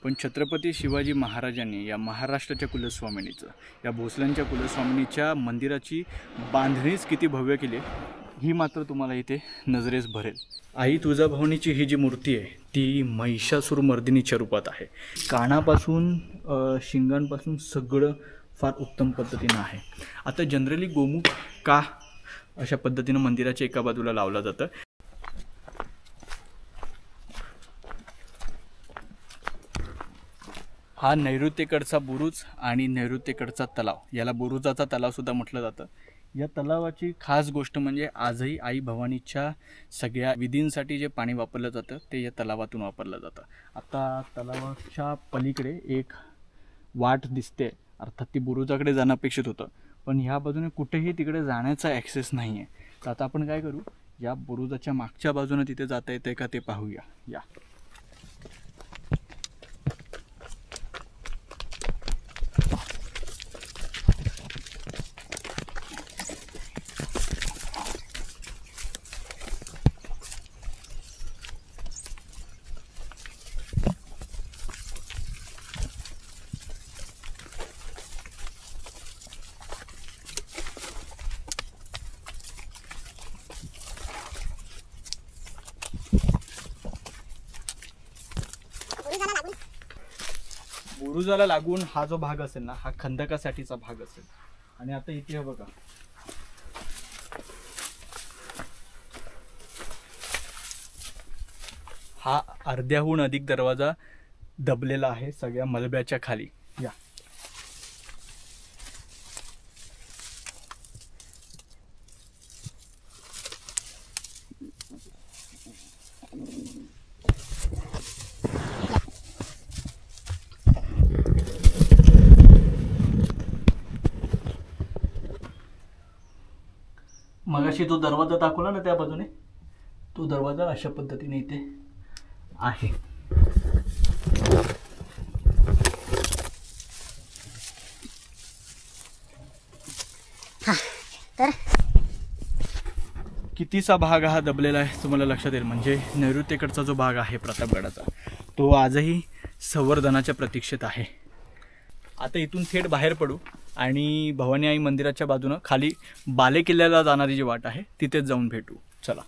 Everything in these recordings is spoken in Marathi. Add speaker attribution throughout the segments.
Speaker 1: पण छत्रपती शिवाजी महाराजांनी या महाराष्ट्राच्या कुलस्वामिनीचं, या भोसल्यांच्या कुलस्वामिनीच्या मंदिराची बांधणीच किती भव्य केली ही मात्र तुम्हाला इथे नजरेस भरेल। आई तुळजाभवानीची ही जी मूर्ती आहे ती महिषासुर मर्दिनीच्या रूपात आहे। कानापासून शिंगांपासून सगळं फार उत्तम पद्धतीनं आहे। आता जनरली गोमुख का अशा पद्धतीनं मंदिराच्या एका बाजूला लावलं जातं। हा नैऋत्येकडचा बुरुज आणि नैऋत्येकडचा तलाव, याला बुरुजाचा तलाव सुद्धा म्हटलं जातं। या तलावाची खास गोष्ट म्हणजे आजही आई भवानीच्या सगळ्या विधींसाठी जे पाणी वापरलं जातं ते या तलावातून वापरलं जातं। आता तलावाच्या पलीकडे एक वाट दिसते, अर्थात ती बुरुजाकडे जाणं अपेक्षित होतं, पण ह्या बाजूने कुठेही तिकडे जाण्याचा ॲक्सेस नाही आहे। तर आता आपण काय करू, या बुरुजाच्या मागच्या बाजूने तिथे जाता येते का ते पाहूया। या बुरुजाला लागून हा जो भाग असेल ना, हा खंदकासाठीचा भाग असेल। आणि आता इथे बघा, हा अर्ध्याहून अधिक दरवाजा दबलेला आहे सगळ्या मलब्याच्या खाली। या मगाशी तो दरवाजा दाखवला ना त्या बाजूने, तो दरवाजा अशा पद्धतीने इथे आहे।
Speaker 2: तर
Speaker 1: कितीचा भाग हा दबलेला आहे तुम्हाला लक्षात येईल। म्हणजे नैऋत्येकडचा जो भाग आहे प्रतापगडाचा, तो आजही संवर्धनाच्या प्रतीक्षेत आहे। आता इथून थेट बाहेर पडू आणि भवानी आई मंदिराच्या बाजूने खाली बालेकिल्ल्याला जाणारी जी वाट आहे तिथेच जाऊन भेटू। चला।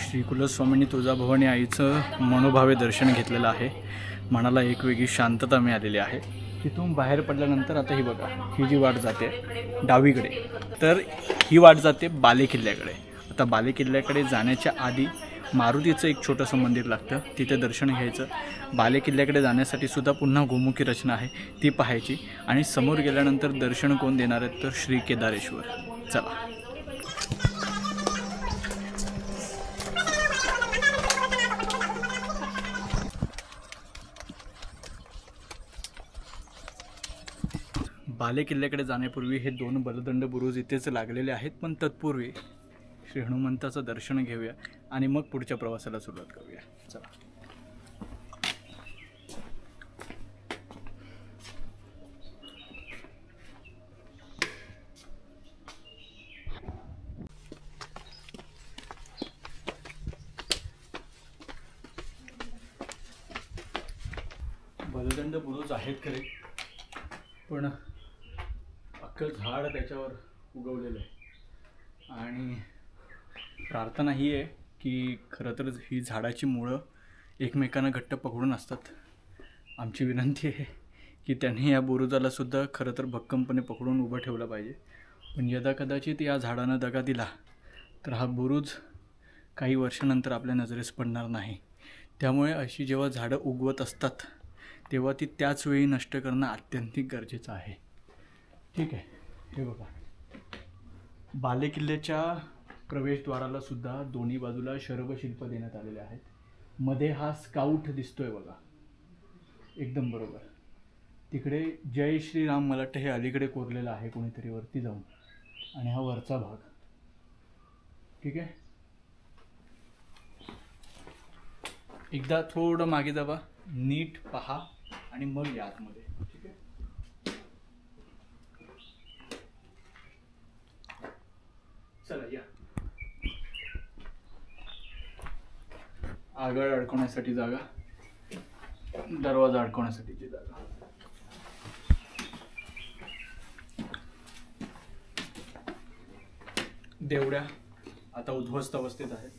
Speaker 1: श्री कुलस्वामिनी तुळजाभवानी आईचं मनोभावे दर्शन घेतलेलं आहे। मनाला एक वेगळी शांतता मिळालेली आहे। तिथून बाहेर पडल्यानंतर आता ही बघा, ही जी वाट जाते डावीकडे, तर ही वाट जाते बालेकिल्ल्याकडे। आता बालेकिल्ल्याकडे जाण्याच्या आधी मारुतीचं एक छोटंसं मंदिर लागतं, तिथे दर्शन घ्यायचं। बालेकिल्ल्याकडे जाण्यासाठी सुद्धा पुन्हा गोमुखी रचना आहे, ती पाहायची। आणि समोर गेल्यानंतर दर्शन कोण देणार आहेत तर श्री केदारेश्वर। चला। बालेकिल्ल्याकडे जाण्यापूर्वी हे दोन बलदंड बुरुज इथेच लागलेले आहेत, पण तत्पूर्वी श्री हनुमंताचं दर्शन घेऊया आणि मग पुढच्या प्रवासाला सुरुवात करूया। चला। बलदंड बुरुज आहेत खरे, पण अख्खं झाड त्याच्यावर उगवलेलं आहे। आणि प्रार्थना ही आहे की खरं तर ही झाडाची मुळं एकमेकांना घट्ट पकडून असतात। आमची विनंती आहे की त्यांनी या बुरुजाला सुद्धा खरं तर भक्कमपणे पकडून उभं ठेवलं पाहिजे। पण यदा कदाचित या झाडानं दगा दिला तर हा बुरुज काही वर्षानंतर आपल्या नजरेस पडणार नाही। त्यामुळे अशी जेव्हा झाडं उगवत असतात तेव्हा ती त्याच वेळी नष्ट करणं अत्यंतिक गरजेचं आहे। ठीक आहे, हे बघा, बालेकिल्ल्याच्या प्रवेशद्वाराला सुद्धा दोन्ही बाजूला शरभशिल्प देण्यात आलेले आहेत। मध्ये हा स्काउट दिसतोय बघा, एकदम बरोबर। तिकडे जय श्रीराम मलाट हे अलीकडे कोरलेलं आहे कोणीतरी वरती जाऊन, आणि हा वरचा भाग। ठीक आहे, एकदा थोडं मागे जावा, नीट पहा आणि मग या आतमध्ये। ठीक आहे, चला या। आगळ अडकवण्यासाठी जागा, दरवाजा अडकवण्यासाठीची जागा. देवड्या आता उद्ध्वस्त अवस्थेत आहेत.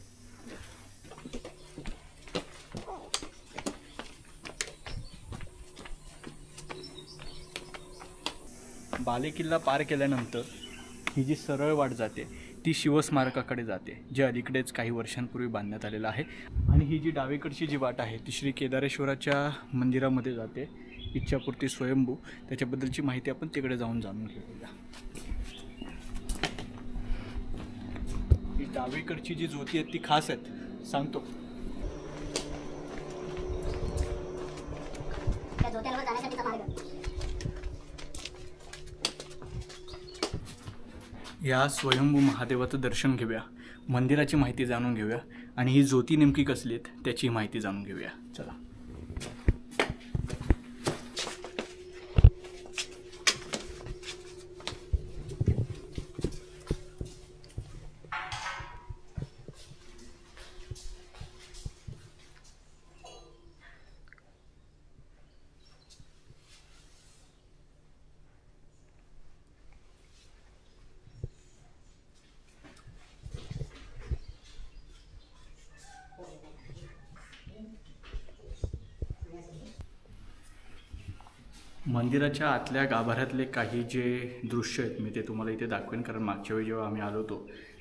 Speaker 1: बालेकिल्ला पार केल्यानंतर ही जी सरळ वाट जाते ती शिवस्मारकाकडे जाते, जे अलीकडेच काही वर्षांपूर्वी बांधण्यात आलेलं आहे. आणि ही जी डावीकडची जी वाट आहे ती श्री केदारेश्वराच्या मंदिरामध्ये जाते, इच्छापूर्ती स्वयंभू. त्याच्याबद्दलची माहिती आपण तिकडे जाऊन जाणून घेऊया. ही डावीकडची जी ज्योती आहेत ती खास आहेत, सांगतो. या स्वयंभू महादेवाचं दर्शन घेऊया, मंदिराची माहिती जाणून घेऊया आणि ही ज्योती नेमकी कसली आहेत त्याची माहिती जाणून घेऊया. चला. मंदिराच्या आतल्या गाभाऱ्यातले काही जे दृश्य आहेत मी ते तुम्हाला इथे दाखवेन, कारण मागच्या वेळी जेव्हा आम्ही आलो होतो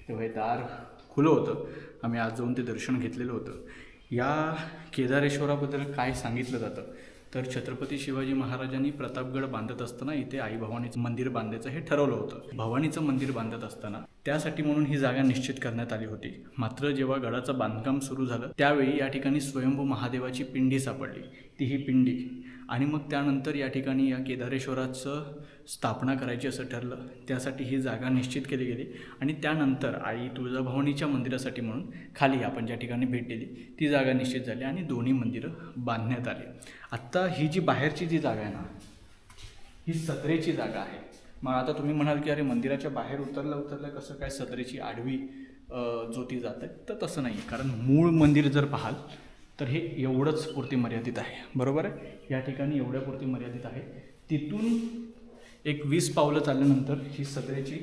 Speaker 1: तेव्हा हे दार खुलं होतं. आम्ही आज जाऊन ते दर्शन घेतलेलं होतं. या केदारेश्वराबद्दल काय सांगितलं जातं तर छत्रपती शिवाजी महाराजांनी प्रतापगड बांधत असताना इथे आई भवानीचं मंदिर बांधायचं हे ठरवलं होतं. भवानीचं मंदिर बांधत असताना त्यासाठी म्हणून ही जागा निश्चित करण्यात आली होती. मात्र जेव्हा गडाचं बांधकाम सुरू झालं त्यावेळी या ठिकाणी स्वयंभू महादेवाची पिंडी सापडली, ती ही पिंडी. आणि मग त्यानंतर या ठिकाणी या केदारेश्वराचं स्थापना करायची असं ठरलं. त्यासाठी ही जागा निश्चित केली गेली आणि त्यानंतर आई तुळजाभवानीच्या मंदिरासाठी म्हणून खाली आपण ज्या ठिकाणी भेट दिली ती जागा निश्चित झाली आणि दोन्ही मंदिरं बांधण्यात आली. आत्ता ही जी बाहेरची जी जागा आहे ना ही सदरेची जागा आहे. मग आता तुम्ही म्हणाल की अरे मंदिराच्या बाहेर उतरल्या कसं काय सदरेची आडवी ज्योती जात आहे, तर तसं नाही. कारण मूळ मंदिर जर पाहाल तर हे एवढंच पुरती मर्यादित आहे, बरोबर आहे. या ठिकाणी एवढ्या पुरती मर्यादित आहे. तिथून एक 20 पावलं चालल्यानंतर ही सदरेची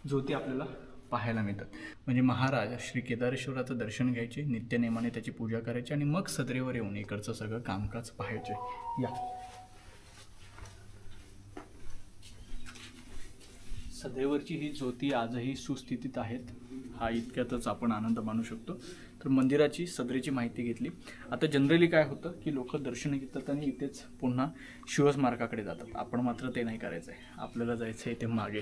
Speaker 1: ज्योती आपल्याला पाहायला मिळतात. म्हणजे महाराज श्री केदारेश्वराचं दर्शन घ्यायचे, नित्यनेमाने त्याची पूजा करायची आणि मग सदरेवर येऊन इकडचं सगळं कामकाज पाहायचे. या सदैवरची ही ज्योती आजही सुस्थितीत आहेत, हा इतक्यातच आपण आनंद मानू शकतो. तर मंदिराची सदरेची माहिती घेतली. आता जनरली काय होतं की लोक दर्शन घेतात आणि इथेच पुन्हा शिवस्मारकाकडे जातात. आपण मात्र ते नाही करायचं आहे, आपल्याला जायचं आहे इथे मागे.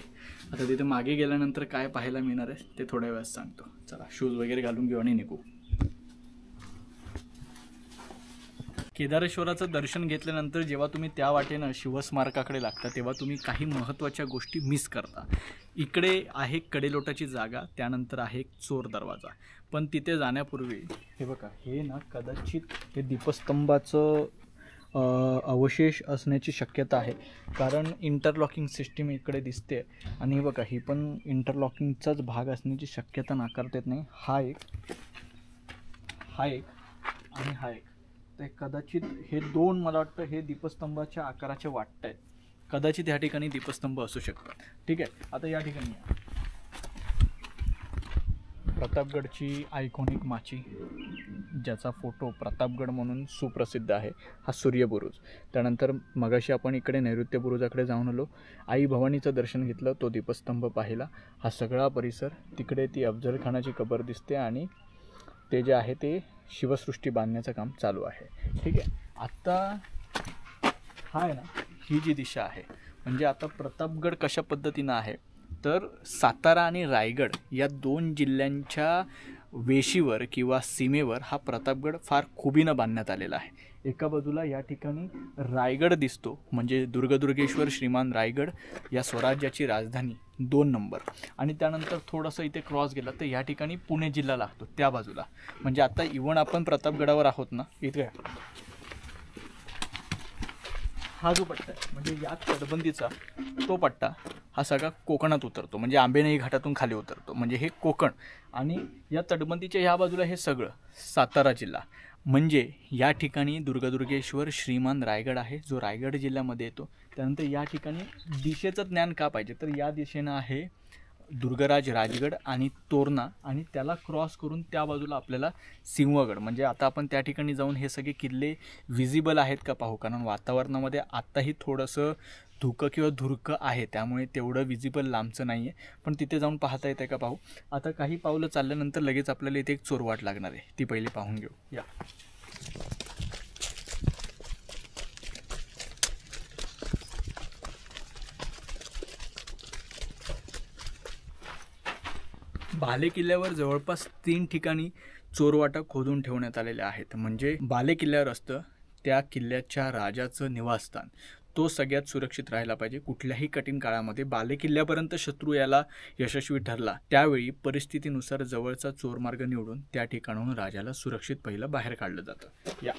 Speaker 1: आता तिथे मागे गेल्यानंतर काय पाहायला मिळणार आहे ते थोड्या वेळात सांगतो. चला शूज वगैरे घालून घेऊ आणि निघू. केदारेश्वराचं दर्शन घेतल्यानंतर जेव्हा तुम्ही त्या वाटेनं शिवस्मारकाकडे लागता तेव्हा तुम्ही काही महत्त्वाच्या गोष्टी मिस करता. इकडे आहे कडेलोटाची जागा, त्यानंतर आहे चोर दरवाजा. पण तिथे जाण्यापूर्वी हे बघा, हे ना कदाचित हे दीपस्तंभाचं अवशेष असण्याची शक्यता आहे. कारण इंटरलॉकिंग सिस्टीम इकडे दिसते आणि बघा ही पण इंटरलॉकिंगचाच भाग असण्याची शक्यता नाकारता येत नाही. हा एक आणि हा एक, ते कदाचित हे दोन मला वाटतं हे दीपस्तंभाच्या आकाराचे वाटत आहेत. कदाचित या ठिकाणी दीपस्तंभ असू शकतात. ठीक आहे. आता या ठिकाणी प्रतापगडची आयकॉनिक माची, ज्याचा फोटो प्रतापगड म्हणून सुप्रसिद्ध आहे, हा सूर्यबुरुज. त्यानंतर मगाशी आपण इकडे नैऋत्य बुरुजाकडे जाऊन आलो, आई भवानीचं दर्शन घेतलं, तो दीपस्तंभ पाहिला. हा सगळा परिसर, तिकडे ती अफजल खानाची कबर दिसते आणि ते जे आहे ते शिवसृष्टी बांधण्याचं काम चालू आहे. ठीक आहे. आत्ता हा आहे ना, ही जी दिशा आहे म्हणजे आता प्रतापगड कशा पद्धतीनं आहे तर सातारा आणि रायगड या दोन जिल्ह्यांच्या वेशीवर किंवा सीमेवर हा प्रतापगड फार खुबीनं बांधण्यात आलेला आहे. एका बाजूला या ठिकाणी रायगड दिसतो, म्हणजे दुर्गदुर्गेश्वर श्रीमान रायगड या स्वराज्याची राजधानी 2 नंबर. आणि त्यानंतर थोडंसं इथे क्रॉस गेला तर या ठिकाणी पुणे जिल्हा लागतो त्या बाजूला. म्हणजे आता इव्हन आपण प्रतापगडावर आहोत ना, इथे हा जो पट्टा आहे म्हणजे या तटबंदीचा तो पट्टा हा सगळा कोकणात उतरतो, म्हणजे आंबेनळी घाटातून खाली उतरतो, म्हणजे हे कोकण. आणि या तटबंदीच्या ह्या बाजूला हे सगळं सातारा जिल्हा. म्हणजे या ठिकाणी दुर्गादुर्गेश्वर श्रीमान रायगड आहे, जो रायगड जिल्ह्यामध्ये येतो. त्यानंतर या ठिकाणी दिशेचं ज्ञान का पाहिजे, तर या दिशेनं आहे दुर्गराज राजगड आणि तोरणा, आणि त्याला क्रॉस करून त्या बाजूला आपल्याला सिंहगड. म्हणजे आता आपण त्या ठिकाणी जाऊन हे सगळे किल्ले विजिबल आहेत का पाहू, कारण वातावरणामध्ये आत्ताही थोडंसं धुकं किंवा धुरकं आहे, त्यामुळे तेवढं विजिबल लांबचं नाही आहे, पण तिथे जाऊन पाहता येतं का पाहू. आता काही पावलं चालल्यानंतर लगेच आपल्याला इथे एक चोरवाट लागणार आहे, ती पहिली पाहून घेऊ या. बाले किल्ल्यावर जवळपास 3 ठिकाणी चोरवाटा खोदून ठेवण्यात आलेल्या आहेत. म्हणजे बाले किल्ल्यावर असतं त्या किल्ल्याच्या राजाचं निवासस्थान, तो सगळ्यात सुरक्षित राहायला पाहिजे. कुठल्याही कठीण काळामध्ये बाले किल्ल्यापर्यंत शत्रू याला यशस्वी ठरला, त्यावेळी परिस्थितीनुसार जवळचा चोरमार्ग निवडून त्या ठिकाणाहून राजाला सुरक्षित पहिलं बाहेर काढलं जातं. या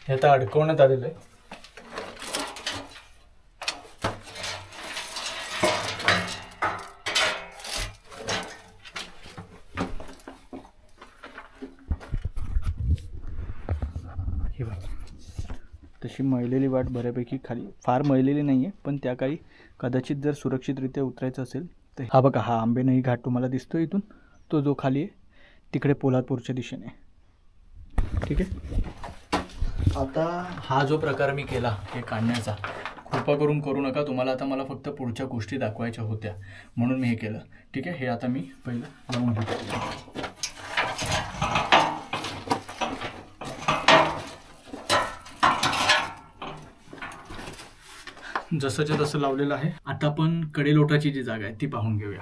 Speaker 1: हे आता अडकवण्यात आलेलं आहे. हे बघा, तशी मळलेली वाट बऱ्यापैकी खाली, फार मळलेली नाही आहे, पण त्या काही कदाचित जर सुरक्षितरित्या उतरायचं असेल तर. हा बघा, हा आंबेनळी घाट तुम्हाला दिसतो इथून, तो जो खाली आहे तिकडे पोलादपूरच्या दिशेने. ठीक आहे. आता हा जो प्रकार मी केला हे काढण्याचा, कृपा करून करू नका. तुम्हाला आता मला फक्त पुढच्या गोष्टी दाखवायच्या होत्या म्हणून मी हे केलं. ठीक आहे. हे आता मी पहिलं लावून घेतो. जसंच्या तसं लावलेलं आहे. आता आपण कडेलोटाची जी जागा आहे ती पाहून घेऊया.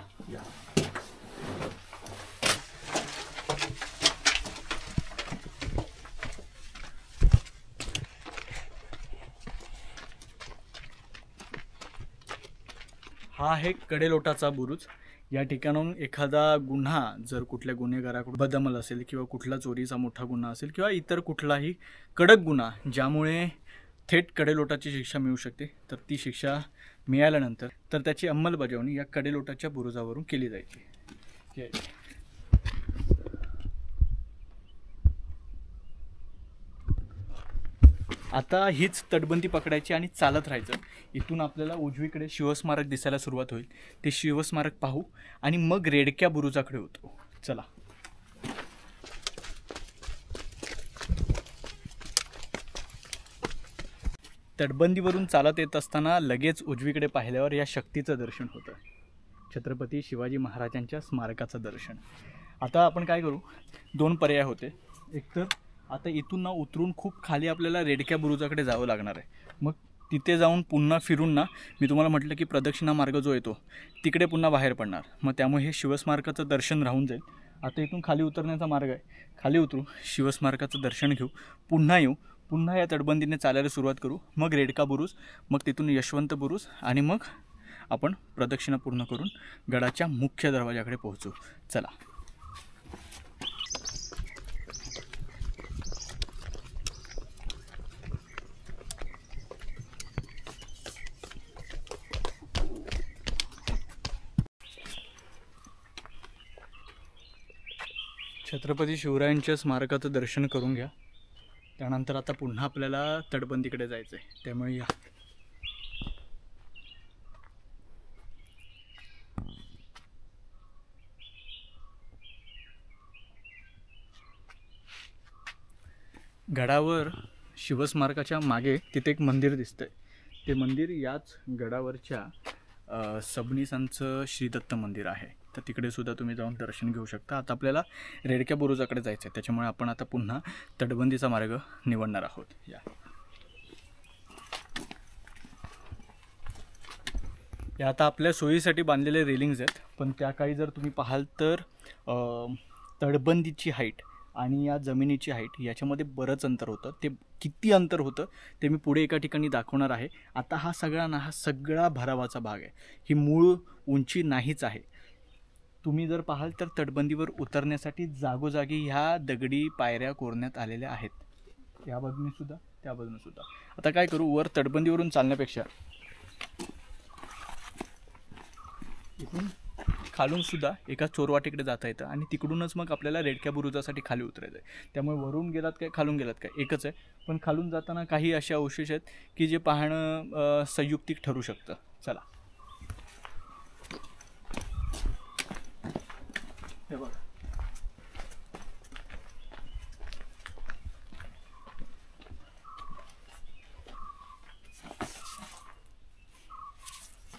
Speaker 1: हा आहे कडेलोटाचा बुरुज. या ठिकाणाहून एखादा गुन्हा जर कुठल्या गुन्हेगाराकडून बदमल असेल किंवा कुठला चोरीचा मोठा गुन्हा असेल किंवा इतर कुठलाही कडक गुन्हा ज्यामुळे थेट कडेलोटाची शिक्षा मिळू शकते, तर ती शिक्षा मिळाल्यानंतर तर त्याची अंमलबजावणी या कडेलोटाच्या बुरुजावरून केली जायची. आता हीच तटबंदी पकडायची आणि चालत राहायचं. इथून आपल्याला उजवीकडे शिवस्मारक दिसायला सुरुवात होईल. ते शिवस्मारक पाहू आणि मग रेडक्या बुरुजाकडे होतो. चला. तटबंदीवरून चालत येत असताना लगेच उजवीकडे पाहिल्यावर या शक्तीचं दर्शन होतं, छत्रपती शिवाजी महाराजांच्या स्मारकाचं दर्शन. आता आपण काय करू, 2 पर्याय होते. एकतर आता इथून ना उतरून खूप खाली आपल्याला रेडक्या बुरुजाकडे जावं लागणार आहे. मग तिथे जाऊन पुन्हा फिरून ना, मी तुम्हाला म्हटलं की प्रदक्षिणा मार्ग जो येतो तिकडे पुन्हा बाहेर पडणार. मग त्यामुळे हे शिवस्मारकाचं दर्शन राहून जाईल. आता इथून खाली उतरण्याचा मार्ग आहे. खाली उतरू, शिवस्मारकाचं दर्शन घेऊ, पुन्हा येऊ, पुन्हा या तटबंदीने चालायला सुरुवात करू. मग रेडका बुरुज, मग तिथून यशवंत बुरुज, आणि मग आपण प्रदक्षिणा पूर्ण करून गडाच्या मुख्य दरवाजाकडे पोहोचू. चला. छत्रपती शिवरायांच्या स्मारकाचं दर्शन करून घ्या. त्यानंतर आता पुन्हा आपल्याला तटबंदीकडे जायचं आहे, त्यामुळे या. गडावर शिवस्मारकाच्या मागे तिथे एक मंदिर दिसतंय. ते मंदिर याच गडावरच्या सबनीसांचं श्रीदत्त मंदिर आहे. तर तिकडे सुद्धा तुम्ही जाऊन दर्शन घेऊ शकता. आता आपल्याला रेडक्या बुरुजाकडे जायचं आहे, त्याच्यामुळे आपण आता पुन्हा तटबंदीचा मार्ग निवडणार आहोत. या आता आपल्या सोयीसाठी बांधलेले रेलिंग्स आहेत, पण त्या काही जर तुम्ही पाहाल तर तटबंदीची हाईट आणि या जमिनीची हाईट याच्यामध्ये बरंच अंतर होतं. ते किती अंतर होतं ते मी पुढे एका ठिकाणी दाखवणार आहे. आता हा सगळा भरावाचा भाग आहे. ही मूळ उंची नाहीच आहे. तुम्ही जर पाहाल तर तटबंदीवर उतरण्यासाठी जागोजागी ह्या दगडी पायऱ्या कोरण्यात आलेल्या आहेत. या बाजूने सुद्धा त्या बाजूने सुद्धा. आता काय करू, वर तटबंदीवरून चालण्यापेक्षा इथून खालून सुद्धा एका चोरवाटेकडे जाता येतं आणि तिकडूनच मग आपल्याला रेडक्या बुरुजासाठी खाली उतरायचं आहे. त्यामुळे वरून गेलात काय खालून गेलात काय एकच आहे, पण खालून जाताना काही असे अवशेष आहेत की जे पाहणं संयुक्तिक ठरू शकतं. चला हे बघा.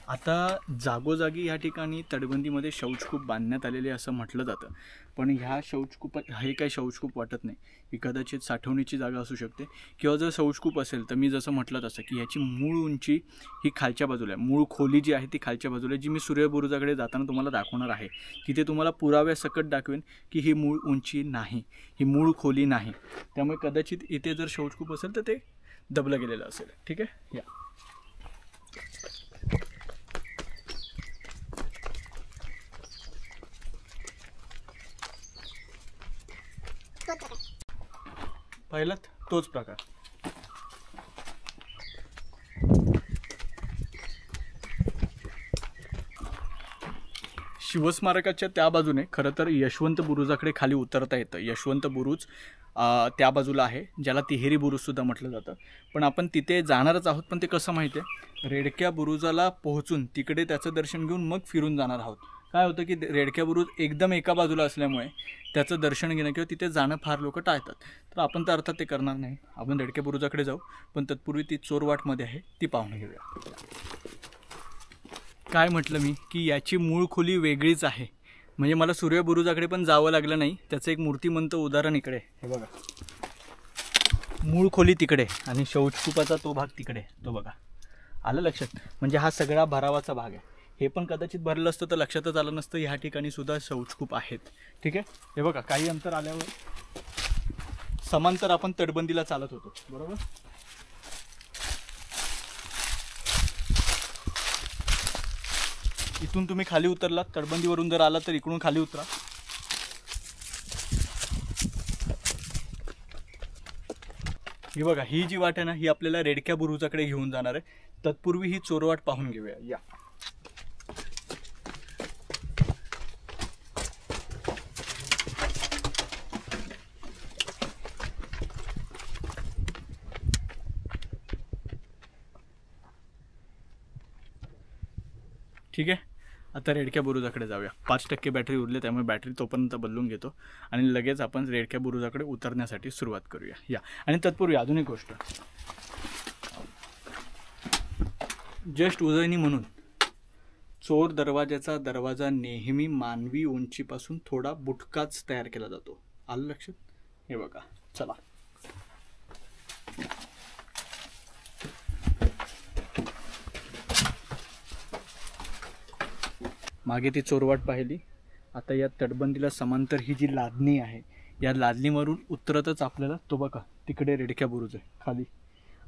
Speaker 1: आता जागोजागी ह्या ठिकाणी तटबंदीमध्ये शौचकूप बांधण्यात आलेले असं म्हटलं जातं, पण ह्या शौचकूपात हे काही शौचकूप वाटत नाही. ही कदाचित साठवणीची जागा असू शकते, किंवा जर शौचकूप असेल तर मी जसं म्हटलं तसं की ह्याची मूळ उंची ही खालच्या बाजूला आहे, मूळ खोली जी आहे ती खालच्या बाजूला आहे, जी मी सूर्यबुरुजाकडे जाताना तुम्हाला दाखवणार आहे. तिथे तुम्हाला पुराव्यासकट दाखवेन की ही मूळ उंची नाही, ही मूळ खोली नाही. त्यामुळे कदाचित इथे जर शौचकूप असेल तर ते दबलं गेलेलं असेल. ठीक आहे. या पाहिलात तोच प्रकार. शिवस्मारकाच्या त्या बाजूने खरं तर यशवंत बुरुजाकडे खाली उतरता येतं. यशवंत बुरुज त्या बाजूला आहे, ज्याला तिहेरी बुरुजसुद्धा म्हटलं जातं. पण आपण तिथे जाणारच आहोत, पण ते कसं माहिती आहे, रेडक्या बुरुजाला पोहोचून तिकडे त्याचं दर्शन घेऊन मग फिरून जाणार आहोत. काय होतं की रेडक्या बुरुज एकदम एका बाजूला असल्यामुळे त्याचं दर्शन घेणं किंवा तिथे जाणं फार लोक टाळतात. तर आपण तर अर्थात ते करणार नाही. आपण रेडक्या बुरुजाकडे जाऊ, पण तत्पूर्वी ती चोरवाटमध्ये आहे ती पाहून घेऊया. काय म्हटलं मी की याची मूळ खोली वेगळीच आहे, म्हणजे मला सूर्यबुरुजाकडे पण जावं लागलं नाही. त्याचं एक मूर्तिमंत उदाहरण इकडे हे बघा. मूळ खोली तिकडे आणि शौचकूपाचा तो भाग तिकडे, तो बघा. आलं लक्षात? म्हणजे हा सगळा भरावाचा भाग आहे. हे पण कदाचित भरलं असतं तर लक्षातच आलं नसतं ह्या ठिकाणी सुद्धा शौचकूप आहेत. ठीक आहे. हे बघा, काही अंतर आल्यावर समांतर आपण तटबंदीला चालत होतो, बरोबर. इथून तुम्ही खाली उतरलात, तटबंदीवरून जर आला तर इकडून खाली उतरा. ही बघा, ही जी वाट आहे ना, ही आपल्याला रेडक्या बुरुजाकडे घेऊन जाणार आहे. तत्पूर्वी ही चोरवाट पाहून घेऊया. या ठीक आहे. आता रेडक्या बुरुजाकडे जाऊया. 5% बॅटरी उरली, त्यामुळे बॅटरी तोपर्यंत बदलून घेतो आणि लगेच आपण रेडक्या बुरुजाकडे उतरण्यासाठी सुरुवात करूया. या आणि तत्पूर्वी अजून एक गोष्ट, जस्ट उजळणी म्हणून चोर दरवाजाचा दरवाजा नेहमी मानवी उंचीपासून थोडा बुटकाच तयार केला जातो. आलं लक्षात? हे बघा. चला मागे ती चोरवाट पाहिली. आता या तटबंदीला समांतर ही जी लादणी आहे, या लादणीवरून उतरतच आपल्याला तो बघा तिकडे रेडक्या बुरुज आहे खाली.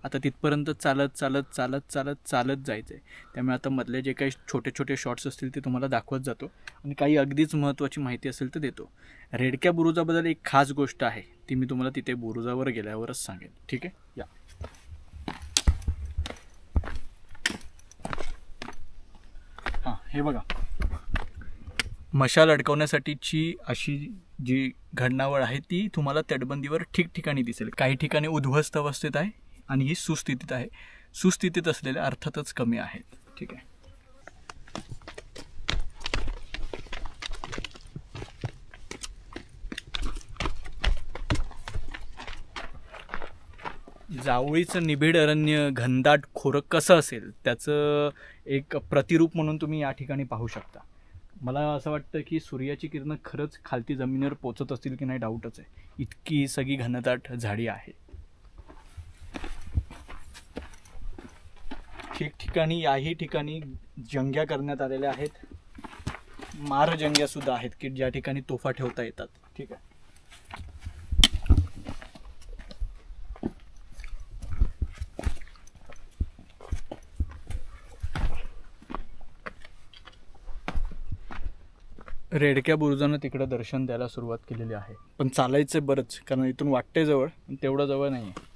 Speaker 1: आता तिथपर्यंत चालत चालत चालत चालत चालत जायचं आहे. त्यामुळे आता मधले जे काही छोटे छोटे शॉट्स असतील ते तुम्हाला दाखवत जातो आणि काही अगदीच महत्त्वाची माहिती असेल तर देतो. रेडक्या बुरुजाबद्दल एक खास गोष्ट आहे, ती मी तुम्हाला तिथे बुरुजावर गेल्यावरच सांगेन. ठीक आहे. या हां, हे बघा, मशाल अडकवण्यासाठीची अशी जी घडणावळ आहे ती तुम्हाला तटबंदीवर ठिकठिकाणी दिसेल. काही ठिकाणी उद्ध्वस्त अवस्थेत आहे आणि ही सुस्थितीत आहे. सुस्थितीत असलेल्या अर्थातच कमी आहेत. ठीक आहे. जावळीचं निबिड अरण्य, घनदाट खोरं कसं असेल त्याचं एक प्रतिरूप म्हणून तुम्ही या ठिकाणी पाहू शकता. मला असं वाटतं की सूर्याची किरणं खरंच खालती जमिनीवर पोचत असतील की नाही डाऊटच आहे. इतकी सगळी घनदाट झाडी आहे. ठिकठिकाणी याही ठिकाणी जंग्या करण्यात आलेल्या आहेत. मारजंग्या सुद्धा आहेत की ज्या ठिकाणी तोफा ठेवता येतात. ठीक आहे. रेडक्या बुरुजानं तिकडं दर्शन द्यायला सुरुवात केलेली आहे, पण चालायचं बरंच, कारण इथून वाटते जवळ पण तेवढं जवळ नाही आहे.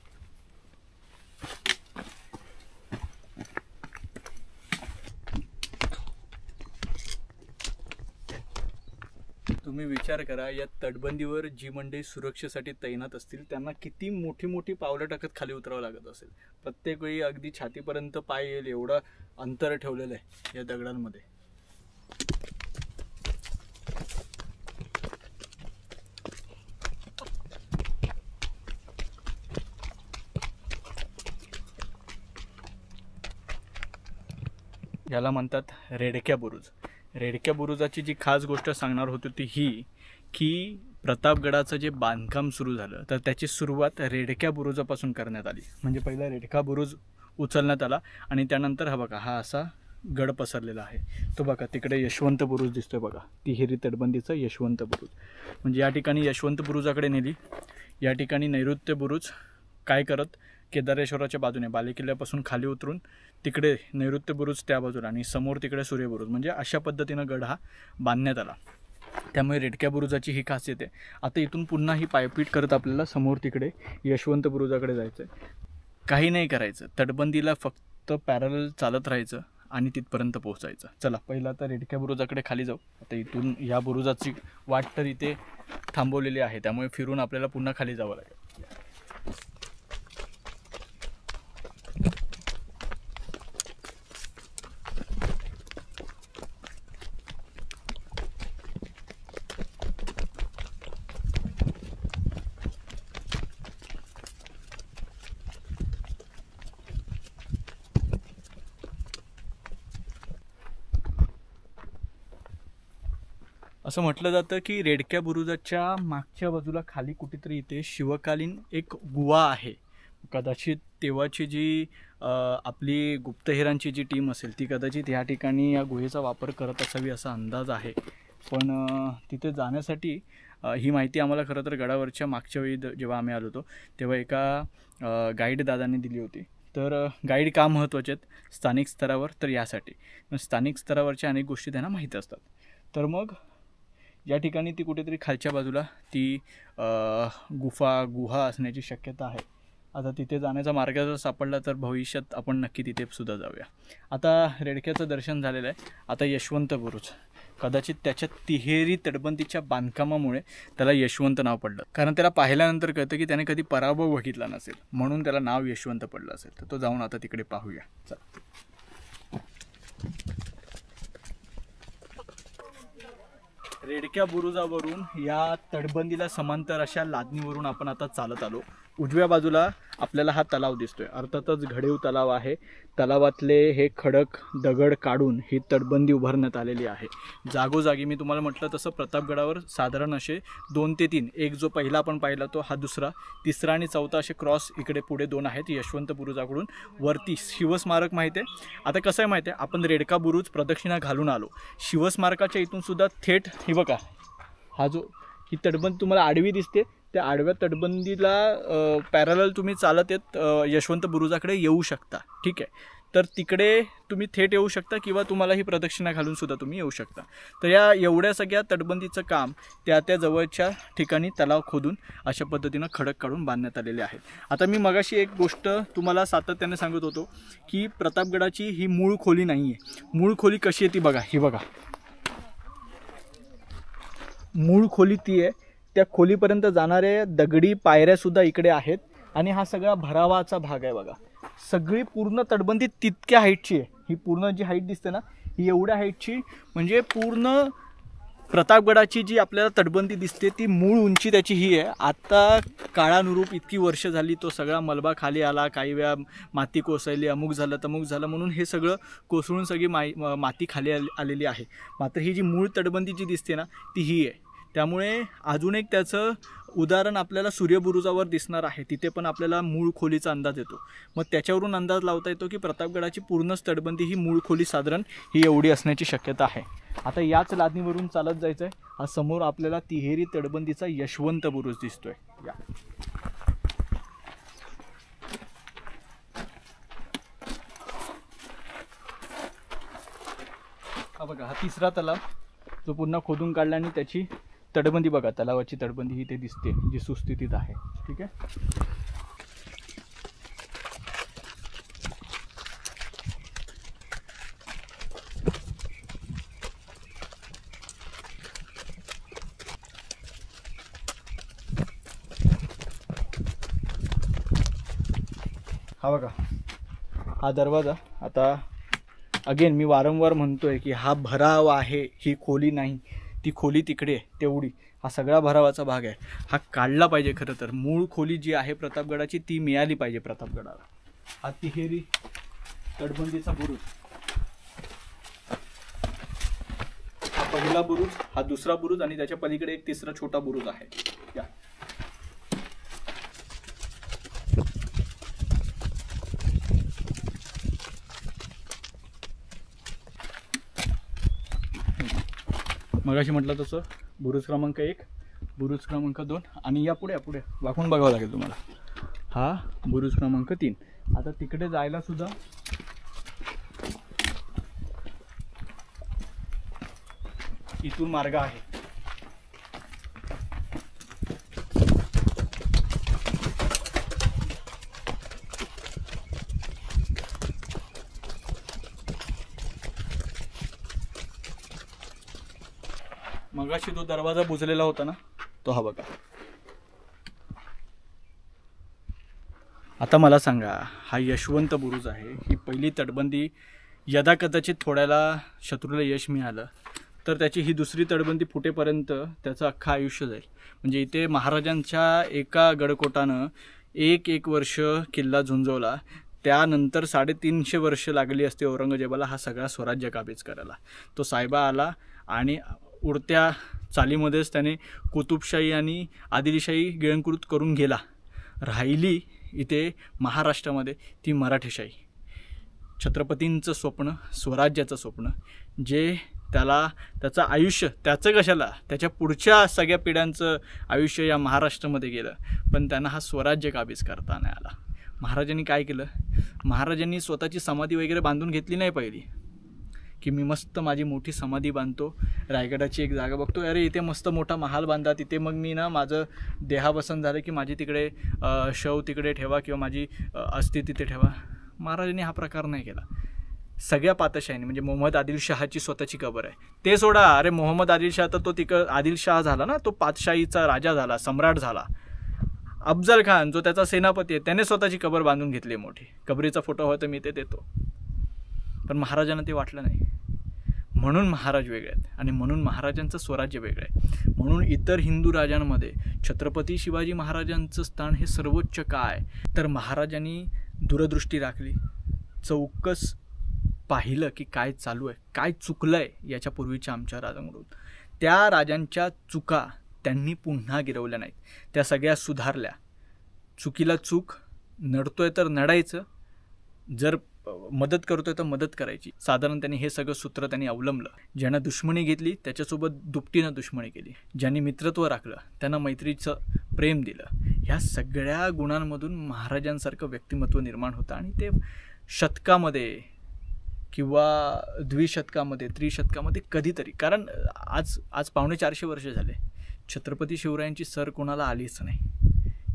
Speaker 1: तुम्ही विचार करा, या तटबंदीवर जी मंडळी सुरक्षेसाठी तैनात असतील त्यांना किती मोठी मोठी पावलं टाकत खाली उतरावं लागत असेल. प्रत्येक वेळी अगदी छातीपर्यंत पाय येईल एवढं अंतर ठेवलेलं आहे या दगडांमध्ये. याला म्हणतात रेडक्या बुरुज. रेडक्या बुरुजाची जी खास गोष्ट सांगणार होती ती ही की प्रतापगडाचं जे बांधकाम सुरू झालं तर त्याची सुरुवात रेडक्या बुरुजापासून करण्यात आली. म्हणजे पहिला रेडका बुरुज उचलण्यात आला आणि त्यानंतर हा बघा हा असा गड पसरलेला आहे. तो बघा तिकडे यशवंत बुरुज दिसतोय बघा, तिहेरी तटबंदीचं यशवंत बुरुज. म्हणजे या ठिकाणी यशवंत बुरुजाकडे नेली. या ठिकाणी नैऋत्य बुरुज काय करत केदारेश्वराच्या बाजूने बालेकिल्ल्यापासून खाली उतरून तिकडे नैऋत्य बुरुज त्या बाजूला आणि समोर तिकडे सूर्य बुरुज, म्हणजे अशा पद्धतीनं गड हा बांधण्यात आला. त्यामुळे रेडक्या बुरुजाची ही खासियत आहे. आता इथून पुन्हा ही पायपीट करत आपल्याला समोर तिकडे यशवंत बुरुजाकडे जायचं आहे. काही नाही करायचं, तटबंदीला फक्त पॅरलल चालत राहायचं आणि तिथपर्यंत पोहोचायचं. चला पहिला आता रेडक्या बुरुजाकडे खाली जाऊ. आता इथून या बुरुजाची वाट तर इथे थांबवलेली आहे, त्यामुळे फिरून आपल्याला पुन्हा खाली जावं लागेल. असं म्हटलं जातं की रेडक्या बुरुजाच्या मागच्या बाजूला खाली कुठेतरी इथे शिवकालीन एक गुहा आहे. कदाचित तेव्हाची जी आपली गुप्तहेरांची जी टीम असेल ती कदाचित ह्या ठिकाणी या गुहेचा वापर करत असावी असा अंदाज आहे. पण तिथे जाण्यासाठी ही माहिती आम्हाला खरं तर गडावरच्या मागच्या वेळी जेव्हा आम्ही आलो होतो तेव्हा एका गाईड दादाने दिली होती. तर गाईड का महत्त्वाचे आहेत स्थानिक स्तरावर, तर यासाठी स्थानिक स्तरावरच्या अनेक गोष्टी त्यांना माहीत असतात. तर मग या ठिकाणी ती कुठेतरी खालच्या बाजूला ती गुहा असण्याची शक्यता आहे. आता तिथे जाण्याचा मार्ग जर सापडला तर भविष्यात आपण नक्की तिथे सुद्धा जाऊया. आता रेडक्याचं दर्शन झालेलं आहे. आता यशवंत बुरुज, कदाचित त्याच्या तिहेरी तटबंदीच्या बांधकामामुळे त्याला यशवंत नाव पडलं, कारण त्याला पाहिल्यानंतर कळतं की त्याने कधी पराभव बघितला नसेल म्हणून त्याला नाव यशवंत पडलं असेल. तर तो जाऊन आता तिकडे पाहूया. चला. रेडक्या बुरुजावरून या तटबंदीला समांतर अशा लादणीवरून आपण आता चालत आलो. उजव्या बाजूला आपल्याला हा तलाव दिसतोय, अर्थातच घडीव तलाव आहे. तलावातले हे खडक दगड काढून ही तटबंदी उभारण्यात आलेली आहे. जागोजागी मी तुम्हाला म्हटलं तसं प्रतापगडावर साधारण असे 2 ते 3, एक जो पहिला आपण पाहिला तो हा दुसरा, तिसरा आणि चौथा असे क्रॉस इकडे पुढे 2 आहेत. यशवंत बुरुजाकडून वरती शिवस्मारक माहिती आहे. आता कसं आहे माहिती आहे, आपण रेडका बुरुज प्रदक्षिणा घालून आलो, शिवस्मारकाच्या इथून सुद्धा थेट ही बघा हा जो ही तटबंदी तुम्हाला आडवी दिसते त्या आडव्या तटबंदीला पॅरलल तुम्ही चालत येत यशवंत बुरुजाकडे येऊ शकता. ठीक आहे, तर तिकडे तुम्ही थेट येऊ शकता किंवा तुम्हाला ही प्रदक्षिणा घालून सुद्धा तुम्ही येऊ शकता. तर या एवढ्या सगळ्या तटबंदीचं काम त्या जवळच्या ठिकाणी तलाव खोदून अशा पद्धतीनं खडक काढून बांधण्यात आलेले आहेत. आता मी मगाशी एक गोष्ट तुम्हाला सातत्याने सांगत होतो की प्रतापगडाची ही मूळ खोली नाही आहे. मूळ खोली कशी आहे ती बघा, ही बघा मूळ खोली ती आहे. त्या खोलीपर्यंत जाणाऱ्या दगडी पायऱ्यासुद्धा इकडे आहेत आणि हा सगळा भरावाचा भाग आहे बघा. सगळी पूर्ण तटबंदी तितक्या हाईटची आहे. ही पूर्ण जी हाईट दिसते ना ही एवढ्या हाईटची, म्हणजे पूर्ण प्रतापगडाची जी आपल्याला तटबंदी दिसते ती मूळ उंची त्याची ही आहे. आता काळानुरूप इतकी वर्ष झाली तो सगळा मलबा खाली आला, काही वेळा माती कोसळली, अमुक झालं तमुक झालं म्हणून हे सगळं कोसळून सगळी माती खाली आलेली आहे. मात्र ही जी मूळ तटबंदी जी दिसते ना ती ही आहे. त्यामुळे अजून एक त्याचं उदाहरण आपल्याला सूर्यबुरुजावर दिसणार आहे. तिथे पण आपल्याला मूळ खोलीचा अंदाज येतो. मग त्याच्यावरून अंदाज लावता येतो की प्रतापगडाची पूर्ण तटबंदी ही मूळ खोली साधारण ही एवढी असण्याची शक्यता आहे. आता याच लादणीवरून चालत जायचं आहे. हा समोर आपल्याला तिहेरी तटबंदीचा यशवंत बुरुज दिसतोय. या हा बघा हा तिसरा तलाव जो पुन्हा खोदून काढला आणि त्याची तटबंदी बघा, तलावाची तटबंदी ही ते दिसते जी सुस्थितीत आहे. ठीक आहे, हा बघा हा दरवाजा. आता अगेन मी वारंवार म्हणतोय की हा भराव आहे, ही खोली नाही. ती खोली तिकडे आहे तेवढी, हा सगळा भरावाचा भाग आहे. हा काढला पाहिजे. खरं तर मूळ खोली जी आहे प्रतापगडाची ती मिळाली पाहिजे प्रतापगडाला. हा तिहेरी तटबंदीचा बुरुज, हा पहिला बुरुज, हा दुसरा बुरुज आणि त्याच्या पलीकडे एक तिसरा छोटा बुरुज आहे. या मगाशी म्हटलं तसं बुरुज क्रमांक 1, बुरुज क्रमांक 2 आणि या पुढे वाकून बघावं लागेल तुम्हाला. हा बुरुज क्रमांक 3. आता तिकडे जायला सुद्धा इथून मार्ग आहे. मगाशी जो दरवाजा बुजलेला होता ना तो हा बघा. आता मला सांगा, हा यशवंत बुरुज आहे. ही पहिली तटबंदी यदा कदाचित थोड्याला शत्रूला यश मिळालं तर त्याची ही दुसरी तटबंदी फुटेपर्यंत त्याचं अख्खं आयुष्य जाईल. म्हणजे इथे महाराजांच्या एका गडकोटानं एक वर्ष किल्ला झुंजवला. त्यानंतर 350 वर्ष लागली असते औरंगजेबाला हा सगळा स्वराज्य काबीज करायला. तो साहेबा आला आणि उडत्या चालीमध्येच त्याने कुतुबशाही आणि आदिलशाही गिळंकृत करून गेला. राहिली इथे महाराष्ट्रामध्ये ती मराठेशाही. छत्रपतींचं स्वप्न, स्वराज्याचं स्वप्न, जे त्याचं आयुष्य, त्याचं कशाला, त्याच्या पुढच्या सगळ्या पिढ्यांचं आयुष्य या महाराष्ट्रामध्ये गेलं, पण त्यांना हा स्वराज्य काबीज करता नाही आला. महाराजांनी काय केलं? महाराजांनी स्वतःची समाधी वगैरे बांधून घेतली नाही पाहिली की मी मस्त माझी मोठी समाधी बांधतो, रायगडाची एक जागा बघतो, अरे इथे मस्त मोठा महाल बांधा, तिथे मग मी ना माझं देहावसन झालं की माझी तिकडे शव तिकडे ठेवा किंवा माझी अस्थि तिथे ठेवा. महाराजांनी हा प्रकार नाही केला. सगळ्या पातशाहीने, म्हणजे मोहम्मद आदिलशहाची स्वतःची कबर आहे ते सोडा. अरे मोहम्मद आदिलशाह तर तो आदिलशाह झाला ना, तो पातशाहीचा राजा झाला, सम्राट झाला. अफजल खान जो त्याचा सेनापती आहे त्याने स्वतःची कबर बांधून घेतली मोठी. कबरीचा फोटो हवा तर मी ते देतो. पण महाराजांना ते वाटलं नाही. म्हणून महाराज वेगळे आहेत आणि म्हणून महाराजांचं स्वराज्य वेगळं आहे. म्हणून इतर हिंदू राजांमध्ये छत्रपती शिवाजी महाराजांचं स्थान हे सर्वोच्च काय? तर महाराजांनी दूरदृष्टी राखली, चौकस पाहिलं की काय चालू आहे, काय चुकलं आहे याच्या पूर्वीच्या आमच्या राजांकडून. त्या राजांच्या चुका त्यांनी पुन्हा गिरवल्या नाहीत, त्या सगळ्या सुधारल्या. चुकीला चूक, नडतोय तर नडायचं, जर मदत करतोय तर मदत करायची. साधारण त्यांनी हे सगळं सूत्र त्यांनी अवलंबलं. ज्यांना दुश्मनी घेतली त्याच्यासोबत दुपटीनं दुश्मनी केली. ज्यांनी मित्रत्व राखलं त्यांना मैत्रीचं प्रेम दिलं. ह्या सगळ्या गुणांमधून महाराजांसारखं व्यक्तिमत्व निर्माण होतं आणि ते शतकामध्ये किंवा द्विशतकामध्ये त्रिशतकामध्ये कधीतरी, कारण आज 450 वर्ष झाले छत्रपती शिवरायांची सर कोणाला आलीच नाही.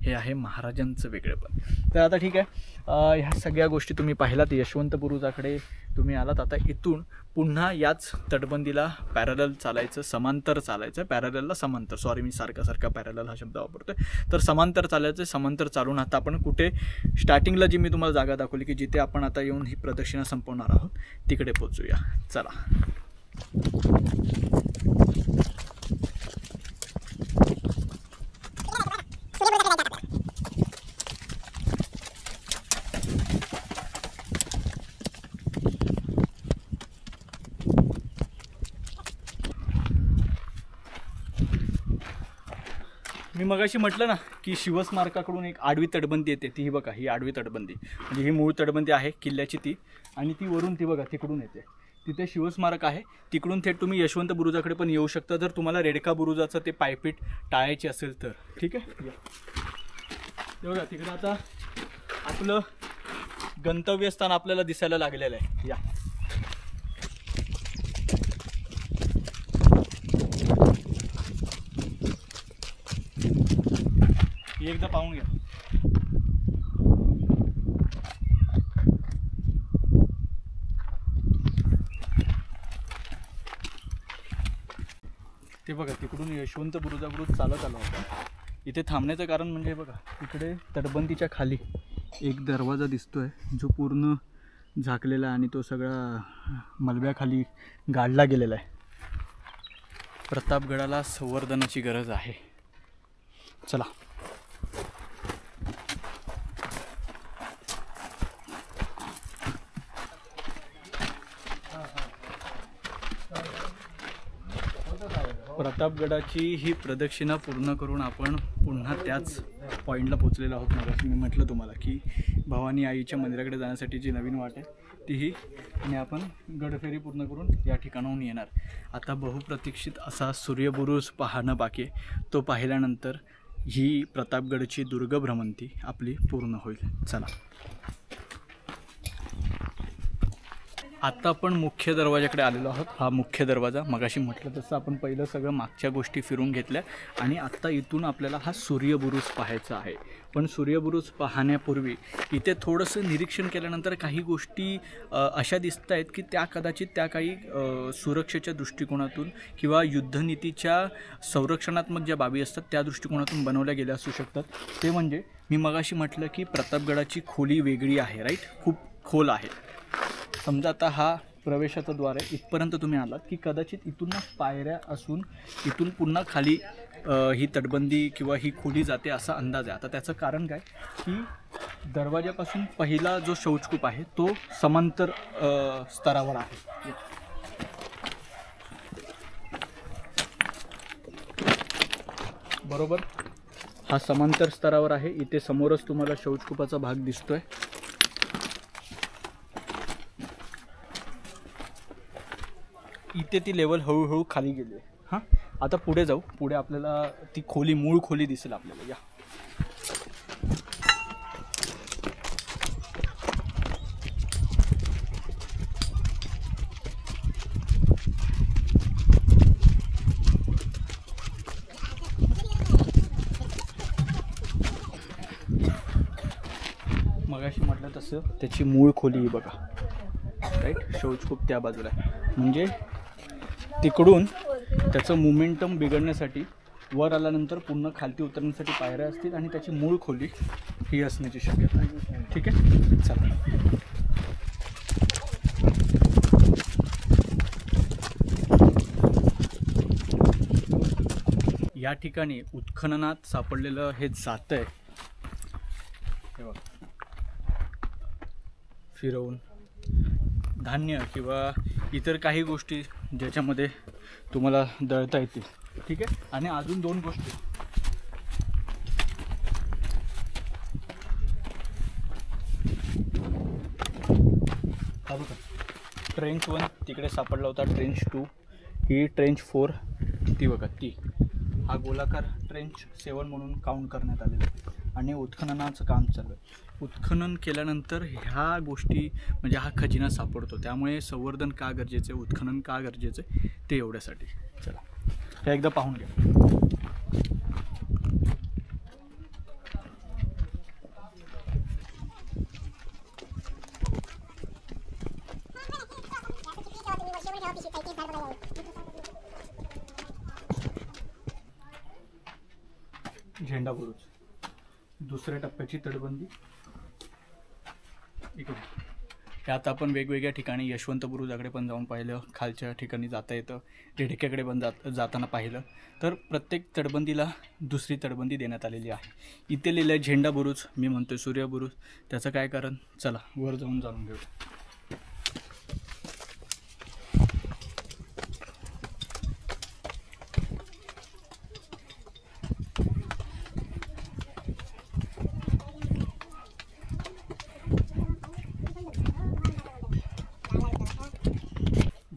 Speaker 1: हे आहे महाराजांचं वेगळेपण. तर आता ठीक आहे, ह्या सगळ्या गोष्टी तुम्ही पाहिलात. यशवंत बुरुजाकडे तुम्ही आलात. आता इथून पुन्हा याच तटबंदीला पॅरलल चालायचं, समांतर चालायचं. पॅरललला समांतर, सॉरी मी सारखा पॅरलल हा शब्द वापरतोय. तर समांतर चालायचं. समांतर चालून आता आपण कुठे स्टार्टिंगला जी मी तुम्हाला जागा दाखवली की जिथे आपण आता येऊन ही प्रदक्षिणा संपवणार आहोत तिकडे पोचूया. चला. मी मगाशी म्हटलं ना की शिवस्मारकाकडून एक आडवी तटबंदी येते. ती ही बघा, ही आडवी तटबंदी, म्हणजे ही मूळ तटबंदी आहे किल्ल्याची ती, आणि ती वरून ती बघा तिकडून येते. तिथे शिवस्मारक आहे. तिकडून थेट तुम्ही यशवंत बुरुजाकडे पण येऊ शकता जर तुम्हाला रेडका बुरुजाचं ते पायपीट टाळायची असेल तर. ठीक आहे, बघा तिकडे आता आपलं गंतव्यस्थान आपल्याला दिसायला लागलेलं आहे. या एकदा पाहून घ्या. ते बघा तिकडून यशवंत बुरुजाकडून चालत आला होता. इथे थांबण्याचं कारण म्हणजे बघा इकडे तटबंदीच्या खाली एक दरवाजा दिसतोय जो पूर्ण झाकलेला आहे आणि तो सगळा मलब्याखाली गाडला गेलेला आहे. प्रतापगडाला संवर्धनाची गरज आहे. चला. प्रतापगडाची ही प्रदक्षिणा पूर्ण करून आपण पुन्हा त्याच पॉईंटला पोचलेलो आहोत. मगाशी मी म्हटलं तुम्हाला की भवानी आईच्या मंदिराकडे जाण्यासाठी जी नवीन वाट आहे तीही, आणि आपण गडफेरी पूर्ण करून या ठिकाणाहून येणार. आता बहुप्रतीक्षित असा सूर्यबुरुज पाहणं बाकी आहे. तो पाहिल्यानंतर ही प्रतापगडची दुर्ग भ्रमंती आपली पूर्ण होईल. चला. आता आपण मुख्य दरवाजाकडे आलेलो आहोत. हा मुख्य दरवाजा, मगाशी म्हटलं तसं आपण पहिलं सगळं मागच्या गोष्टी फिरून घेतल्या आणि आत्ता इथून आपल्याला हा सूर्यबुरुज पाहायचा आहे. पण सूर्यबुरुज पाहण्यापूर्वी इथे थोडंसं निरीक्षण केल्यानंतर काही गोष्टी अशा दिसत आहेत की त्या कदाचित त्या काही सुरक्षेच्या दृष्टिकोनातून किंवा युद्धनीतीच्या संरक्षणात्मक ज्या बाबी असतात त्या दृष्टिकोनातून बनवल्या गेल्या असू शकतात. ते म्हणजे मी मगाशी म्हटलं की प्रतापगडाची खोली वेगळी आहे, राईट, खूप खोल आहे. समजा आता हा प्रवेशाचं द्वार आहे, इथपर्यंत तुम्ही आलात की कदाचित इथून पायऱ्या असून इथून पुन्हा खाली ही तटबंदी किंवा ही खोली जाते असा अंदाज आहे. आता त्याचं कारण काय की दरवाजापासून पहिला जो शौचकूप आहे तो समांतर स्तरावर आहे. बरोबर, हा समांतर स्तरावर आहे. इथे समोरच तुम्हाला शौचकूपाचा भाग दिसतोय. इथे ती लेवल हळूहळू खाली गेली आहे. हां, आता पुढे जाऊ. पुढे आपल्याला ती खोली, मूळ खोली दिसेल आपल्याला. या मगाशी म्हटलं तसं त्याची मूळ खोली ही बघा, राईट. शौचकूप त्या बाजूला आहे. म्हणजे तिकडून त्याचं मोमेंटम बिघडण्यासाठी वर आल्यानंतर पुन्हा खालती उतरण्यासाठी पायऱ्या असतील आणि त्याची मूळ खोली ही असण्याची शक्यता आहे. ठीक आहे, चला. या ठिकाणी उत्खननात सापडलेलं हे जातं आहे, फिरवून धान्य किंवा इतर काही गोष्टी ज्याच्यामध्ये तुम्हाला दळता येतील. ठीक आहे. आणि अजून दोन गोष्टी, हा बघा, ट्रेंच 1 तिकडे सापडला होता, ट्रेंच 2 ही, ट्रेंच 4 ती बघा, ती हा गोलाकार ट्रेंच 7 म्हणून काउंट करण्यात आलेला आहे. आणि उत्खननाचं काम चालू आहे. उत्खनन केल्यानंतर ह्या गोष्टी म्हणजे हा खजिना सापडतो. त्यामुळे संवर्धन का गरजेचं आहे, उत्खनन का गरजेचं आहे, ते एवढ्यासाठी. चला, हे एकदा पाहून घ्या. झेंडा बुरुज, दुसऱ्या टप्प्याची तटबंदी इकडे. त्यात आपण वेगवेगळ्या ठिकाणी यशवंत बुरुजाकडे पण जाऊन पाहिलं, खालच्या ठिकाणी जाता येतं, रेढेक्याकडे पण जाताना पाहिलं. तर प्रत्येक तटबंदीला दुसरी तटबंदी देण्यात आलेली आहे. इथे लिहिलं आहे झेंडा बुरुज, मी म्हणतोय सूर्य बुरुज. त्याचं काय कारण, चला वर जाऊन जाणून घेऊ.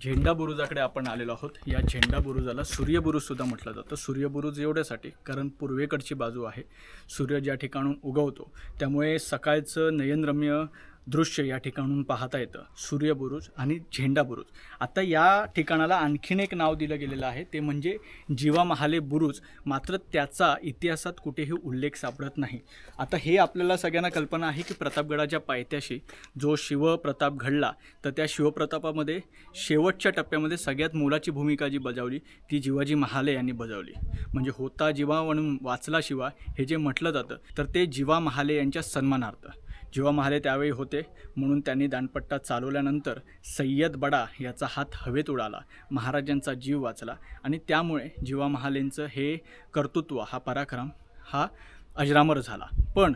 Speaker 1: झेंडा बुरुजाकडे आपण आलेलो आहोत. या झेंडा बुरुजाला सूर्यबुरुज सुद्धा म्हटलं जातं. सूर्यबुरुज एवढ्यासाठी कारण पूर्वेकडची बाजू आहे, सूर्य ज्या ठिकाणून उगवतो, त्यामुळे सकाळचं नयनरम्य दृश्य या ठिकाणून पाहता येतं. सूर्यबुरुज आणि झेंडा बुरुज. आता या ठिकाणाला आणखीन एक नाव दिलं गेलेलं आहे, ते म्हणजे जिवा महाले बुरुज. मात्र त्याचा इतिहासात कुठेही उल्लेख सापडत नाही. आता हे आपल्याला सगळ्यांना कल्पना आहे की प्रतापगडाच्या पायथ्याशी जो शिवप्रताप घडला, तर त्या शिवप्रतापामध्ये शेवटच्या टप्प्यामध्ये सगळ्यात मोलाची भूमिका जी बजावली ती जिवाजी महाले यांनी बजावली. म्हणजे होता जिवा म्हणून वाचला शिवा हे जे म्हटलं जातं, तर ते जिवा महाले यांच्या सन्मानार्थ. जीवा महाले त्यावेळी होते म्हणून त्यांनी दांडपट्टा चालवल्यानंतर सय्यद बडा याचा हात हवेत उडाला, महाराजांचा जीव वाचला आणि त्यामुळे जीवा महालेंचं हे कर्तृत्व, हा पराक्रम हा अजरामर झाला. पण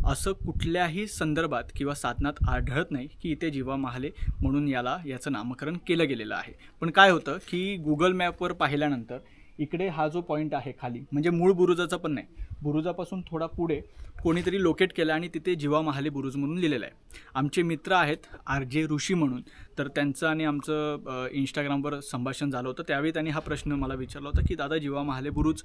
Speaker 1: असं कुठल्याही संदर्भात किंवा साधनात आढळत नाही की इथे जीवा महाले म्हणून याचं नामकरण केलं गेलेलं आहे. पण काय होतं की गुगल मॅपवर पाहिल्यानंतर इकडे हा जो पॉईंट आहे खाली, म्हणजे मूळ बुरुजाचा पण नाही, बुरुजापासून थोडा पुढे कोणीतरी लोकेट केलं आणि तिथे जीवा महाले बुरुज म्हणून लिहिलेलं आहे. आमचे मित्र आहेत RJ ऋषी म्हणून, तर त्यांचं आणि आमचं इंस्टाग्रामवर संभाषण झालं होतं. त्यावेळी त्यांनी हा प्रश्न मला विचारला होता की दादा जीवा महाले बुरुज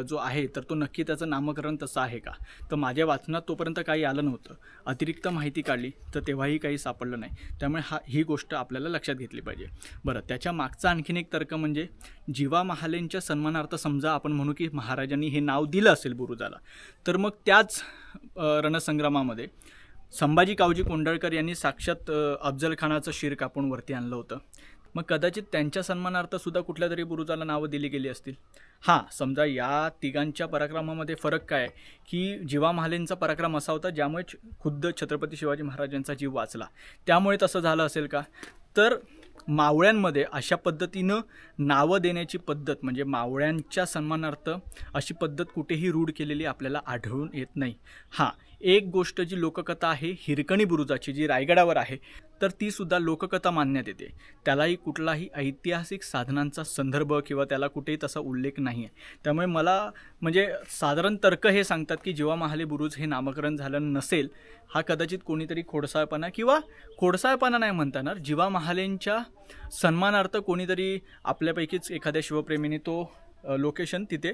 Speaker 1: जो आहे तर तो नक्की त्याचं नामकरण तसं आहे का. तर माझ्या वाचनात तोपर्यंत काही आलं नव्हतं. अतिरिक्त माहिती काढली तर तेव्हाही काही सापडलं नाही. त्यामुळे ही गोष्ट आपल्याला लक्षात घेतली पाहिजे. बरं, त्याच्या मागचा आणखीन एक तर्क म्हणजे जीवा महालेंच्या सन्मानार्थ समजा आपण म्हणू की महाराजांनी हे नाव दिलं असेल बुरुजाला, तर मग त्याच रणसंग्रामामध्ये संभाजी कावजी कोंढाळकर यांनी साक्षात अफजल खानाचं शिर कापून वरती आणलं होतं. मग कदाचित त्यांच्या सन्मानार्थ सुद्धा कुठल्या तरी बुरुजाला नावं दिली गेली असतील. हां, समजा या तिघांच्या पराक्रमामध्ये फरक काय की जीवा महालेंचा पराक्रम असा होता ज्यामुळे खुद्द छत्रपती शिवाजी महाराजांचा जीव वाचला, त्यामुळे तसं झालं असेल का. तर मावळ्यांमध्ये अशा पद्धतीनं नावं देण्याची पद्धत, म्हणजे मावळ्यांच्या सन्मानार्थ अशी पद्धत कुठेही रूढ केलेली आपल्याला आढळून येत नाही. हां, एक गोष्ट जी लोककथा आहे हिरकणी बुरुजाची, जी रायगडावर आहे, तर ती सुद्धा लोककथा मानण्यात येते. त्यालाही कुठलाही ऐतिहासिक साधनांचा संदर्भ किंवा त्याला कुठेही तसा उल्लेख नाही आहे. त्यामुळे मला म्हणजे साधारण तर्क हे सांगतात की जीवा महाले बुरुज हे नामकरण झालं नसेल. हा कदाचित कोणीतरी खोडसाळपणा किंवा खोडसाळपणा नाही म्हणता येणार, जीवा महालेंच्या सन्मानार्थ कोणीतरी आपल्यापैकीच एखाद्या शिवप्रेमीने तो लोकेशन तिथे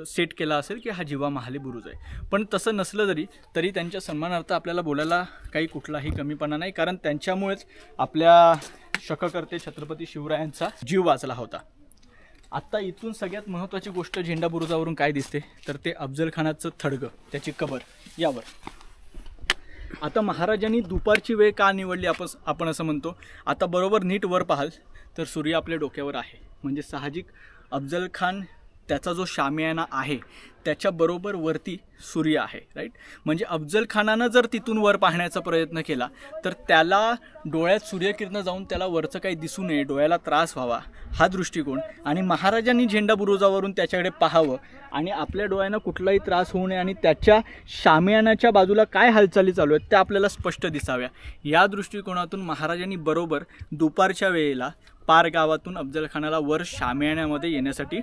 Speaker 1: सेट केला असेल की हा जीवा महाले बुरुज आहे. पण तसं नसलं तरी त्यांच्या सन्मानार्थ आपल्याला बोलायला काही कुठलाही कमीपणा नाही, कारण त्यांच्यामुळेच आपल्या शककर्ते छत्रपती शिवरायांचा जीव वाचला होता. आत्ता इथून सगळ्यात महत्त्वाची गोष्ट झेंडा बुरुजावरून काय दिसते तर ते अफजल खानाचं थडगं, त्याची कबर यावर. आता महाराजांनी दुपारची वेळ का निवडली आपण असं म्हणतो. आता बरोबर नीट वर पाहाल तर सूर्य आपल्या डोक्यावर आहे, म्हणजे साहजिक अफजल खान त्याचा जो शामियाना आहे त्याच्या बरोबर वरती सूर्य आहे, राईट. म्हणजे अफजल खानानं जर तिथून वर पाहण्याचा प्रयत्न केला तर त्याला डोळ्यात सूर्यकिरणं जाऊन त्याला वरचं काही दिसू नये, डोळ्याला त्रास व्हावा, हा दृष्टिकोन. आणि महाराजांनी झेंडा बुरुजावरून त्याच्याकडे पाहावं आणि आपल्या डोळ्यांना कुठलाही त्रास होऊ नये आणि त्याच्या शामियानाच्या बाजूला काय हालचाली चालू आहेत त्या आपल्याला स्पष्ट दिसाव्या, या दृष्टिकोनातून महाराजांनी बरोबर दुपारच्या वेळेला पार गावातून अफजल खानाला वर शामियानामध्ये येण्यासाठी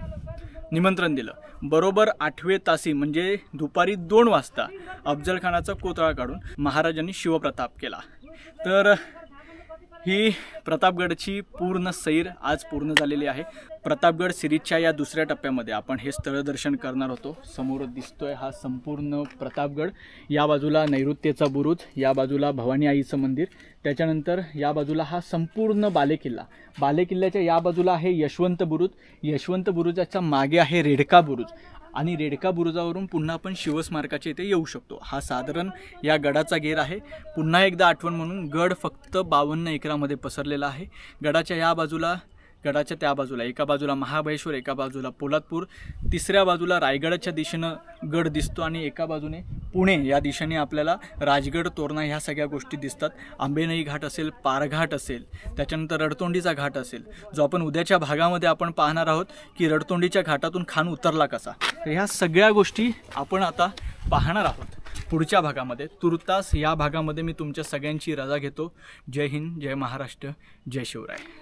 Speaker 1: निमंत्रण दिलं. बरोबर 8वें तासी म्हणजे दुपारी 2 वाजता अफजल खानाचा कोतळा काढून महाराजांनी शिवप्रताप केला. तर ही प्रतापगडची पूर्ण सैर आज पूर्ण झालेली आहे. प्रतापगड सिरीजच्या या दुसऱ्या टप्प्यामध्ये आपण हे स्थळदर्शन करणार होतो. समोर दिसतोय हा संपूर्ण प्रतापगड. या बाजूला नैऋत्येचा बुरुज, या बाजूला भवानी आईचं मंदिर, त्याच्यानंतर या बाजूला हा संपूर्ण बालेकिल्ला. बालेकिल्ल्याच्या या बाजूला आहे यशवंत बुरुज, यशवंत बुरुजाच्या मागे आहे रेडका बुरुज आणि रेडका बुरुजावरून पुन्हा आपण शिवस्मारकाच्या इथे येऊ शकतो. हा साधारण या गडाचा घेर आहे. पुन्हा एकदा आठवण म्हणून गड फक्त 52 एकरामध्ये पसरलेला आहे. गडाच्या या बाजूला, गडाच्या त्या बाजूला, एका बाजूला महाबळेश्वर, एका बाजूला पोलादपूर, तिसऱ्या बाजूला रायगडाच्या दिशेनं गड दिसतो आणि एका बाजूने पुणे या दिशेने आपल्याला राजगड, तोरणा ह्या सगळ्या गोष्टी दिसतात. आंबेनई घाट असेल, पारघाट असेल, त्याच्यानंतर रडतोंडीचा घाट असेल, जो आपण उद्याच्या भागामध्ये आपण पाहणार आहोत की रडतोंडीच्या घाटातून खान उतरला कसा. तर ह्या सगळ्या गोष्टी आपण आता पाहणार आहोत पुढच्या भागामध्ये. तुर्तास या भागामध्ये मी तुमच्या सगळ्यांची रजा घेतो. जय हिंद, जय महाराष्ट्र, जय शिवराय.